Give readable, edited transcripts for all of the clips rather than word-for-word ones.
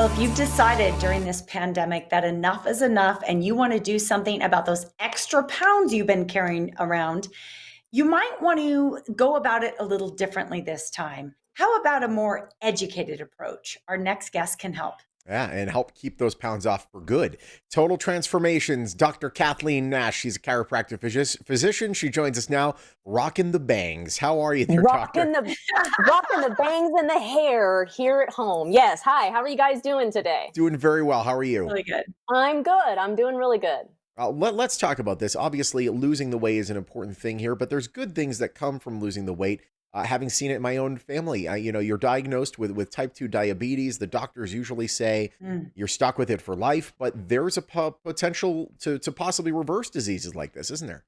Well, if you've decided during this pandemic that enough is enough and you want to do something about those extra pounds you've been carrying around, you might want to go about it a little differently this time. How about a more educated approach? Our next guest can help. Yeah, and help keep those pounds off for good. Total Transformations, Dr. Kathleen Nash. She's a chiropractic physician. She joins us now, rocking the bangs. How are you there, doctor? Rocking the rocking the bangs and the hair here at home. Yes. Hi. How are you guys doing today? Doing very well. How are you? Really good. I'm good. I'm doing really good. Let's talk about this. Obviously, losing the weight is an important thing here, but there's good things that come from losing the weight. Having seen it in my own family, you're diagnosed with type 2 diabetes. The doctors usually say Mm. you're stuck with it for life, but there's a potential to possibly reverse diseases like this, isn't there?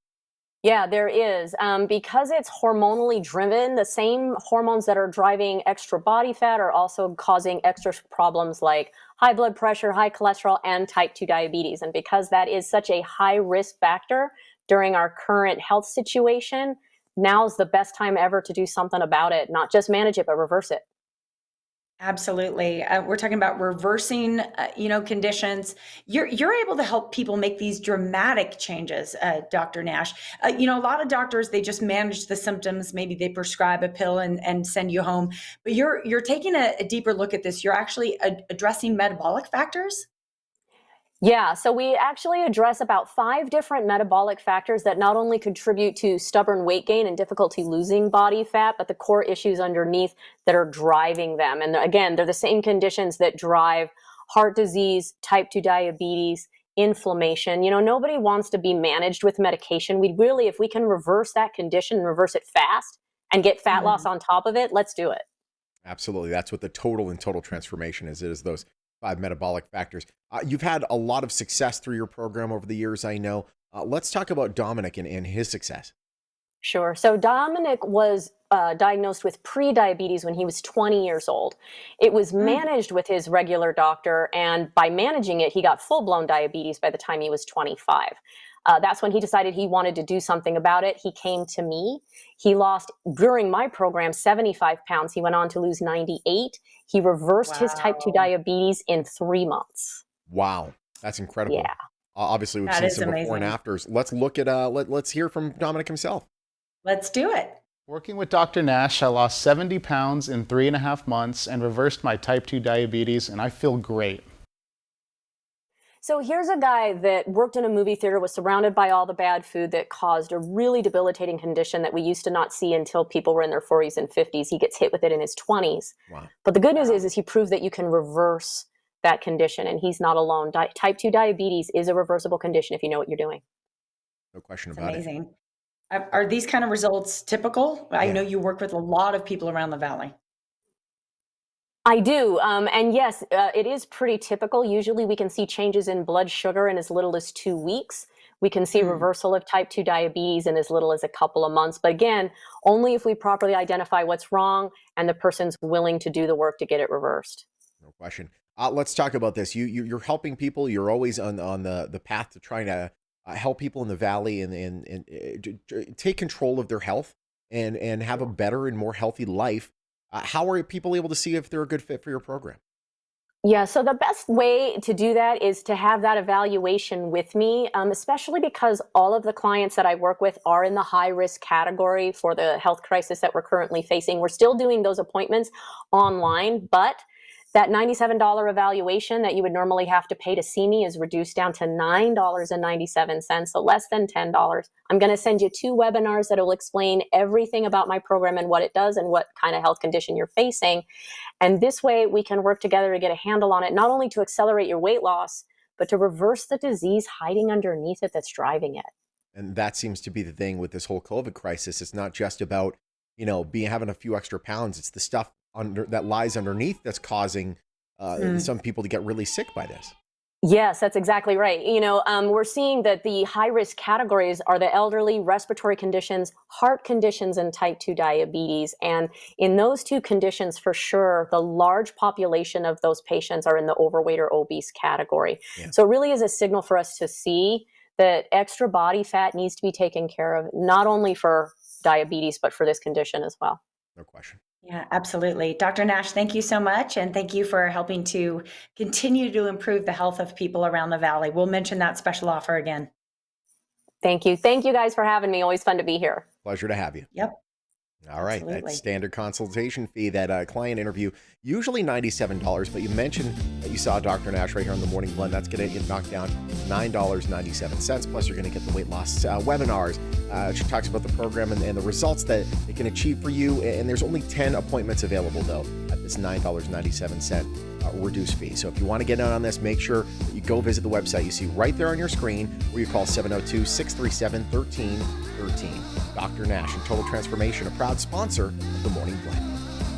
Yeah, there is. Because it's hormonally driven, the same hormones that are driving extra body fat are also causing extra problems like high blood pressure, high cholesterol, and type 2 diabetes. And because that is such a high risk factor during our current health situation, now's the best time ever to do something about it, not just manage it, but reverse it. Absolutely. We're talking about reversing, conditions. You're able to help people make these dramatic changes, Dr. Nash. A lot of doctors they just manage the symptoms. Maybe they prescribe a pill and send you home. But you're taking a deeper look at this. You're actually addressing metabolic factors. Yeah, so we actually address about 5 different metabolic factors that not only contribute to stubborn weight gain and difficulty losing body fat, but the core issues underneath that are driving them. And again, they're the same conditions that drive heart disease, type 2 diabetes, inflammation. Nobody wants to be managed with medication. We really, if we can reverse that condition, reverse it fast, and get fat loss Mhm. on top of it, let's do it. Absolutely. That's what the total transformation is. It is those 5 metabolic factors. You've had a lot of success through your program over the years, I know. Let's talk about Dominic and his success. Sure. So Dominic was diagnosed with pre-diabetes when he was 20 years old. It was Mm. managed with his regular doctor, and by managing it, he got full-blown diabetes by the time he was 25. That's when he decided he wanted to do something about it. He came to me. He lost, during my program, 75 pounds. He went on to lose 98. He reversed his type 2 Wow. diabetes in 3 months. Wow, that's incredible. Yeah. Obviously, we've That seen is some before and amazing. afters. Let's look at let's hear from Dominic himself. Let's do it. Working with Dr. Nash, I lost 70 pounds in 3.5 months and reversed my type 2 diabetes, and I feel great. So here's a guy that worked in a movie theater, was surrounded by all the bad food that caused a really debilitating condition that we used to not see until people were in their 40s and 50s. He gets hit with it in his 20s. Wow, But the good news Wow. is he proved that you can reverse that condition, and he's not alone. Type 2 diabetes is a reversible condition if you know what you're doing. no question It's about it. amazing. Are these kind of results typical? I know Yeah. you work with a lot of people around the valley. I do. And yes, it is pretty typical. Usually we can see changes in blood sugar in as little as 2 weeks. We can see Mm. reversal of type 2 diabetes in as little as a couple of months. But again, only if we properly identify what's wrong and the person's willing to do the work to get it reversed. No question. Let's talk about this. You're helping people. You're always on the path to trying to help people in the valley and take control of their health and have a better and more healthy life. How are people able to see if they're a good fit for your program? Yeah, so the best way to do that is to have that evaluation with me, especially because all of the clients that I work with are in the high risk category for the health crisis that we're currently facing. We're still doing those appointments online, but that $97 evaluation that you would normally have to pay to see me is reduced down to $9.97, so less than $10. I'm going to send you 2 webinars that will explain everything about my program and what it does and what kind of health condition you're facing. And this way we can work together to get a handle on it, not only to accelerate your weight loss, but to reverse the disease hiding underneath it that's driving it. And that seems to be the thing with this whole COVID crisis. It's not just about, being having a few extra pounds. It's the stuff that lies underneath that's causing Mm. some people to get really sick by this. Yes, that's exactly right. We're seeing that the high risk categories are the elderly, respiratory conditions, heart conditions, and type 2 diabetes. And in those 2 conditions, for sure, the large population of those patients are in the overweight or obese category. Yeah. So it really is a signal for us to see that extra body fat needs to be taken care of, not only for diabetes, but for this condition as well. No question. Yeah, absolutely. Dr. Nash, thank you so much. And thank you for helping to continue to improve the health of people around the Valley. We'll mention that special offer again. Thank you. Thank you guys for having me. Always fun to be here. Pleasure to have you. Yep. All right, Absolutely. that standard consultation fee, that client interview, usually $97, but you mentioned that you saw Dr. Nash right here on the Morning Blend. That's going to get knocked down $9.97. Plus, you're going to get the weight loss webinars. She talks about the program and the results that it can achieve for you. And there's only 10 appointments available, though, at this $9.97 reduced fee. So if you want to get in on this, make sure that you go visit the website you see right there on your screen, or you call 702-637-1313. Dr. Nash and Total Transformation, a proud sponsor of the Morning Blend.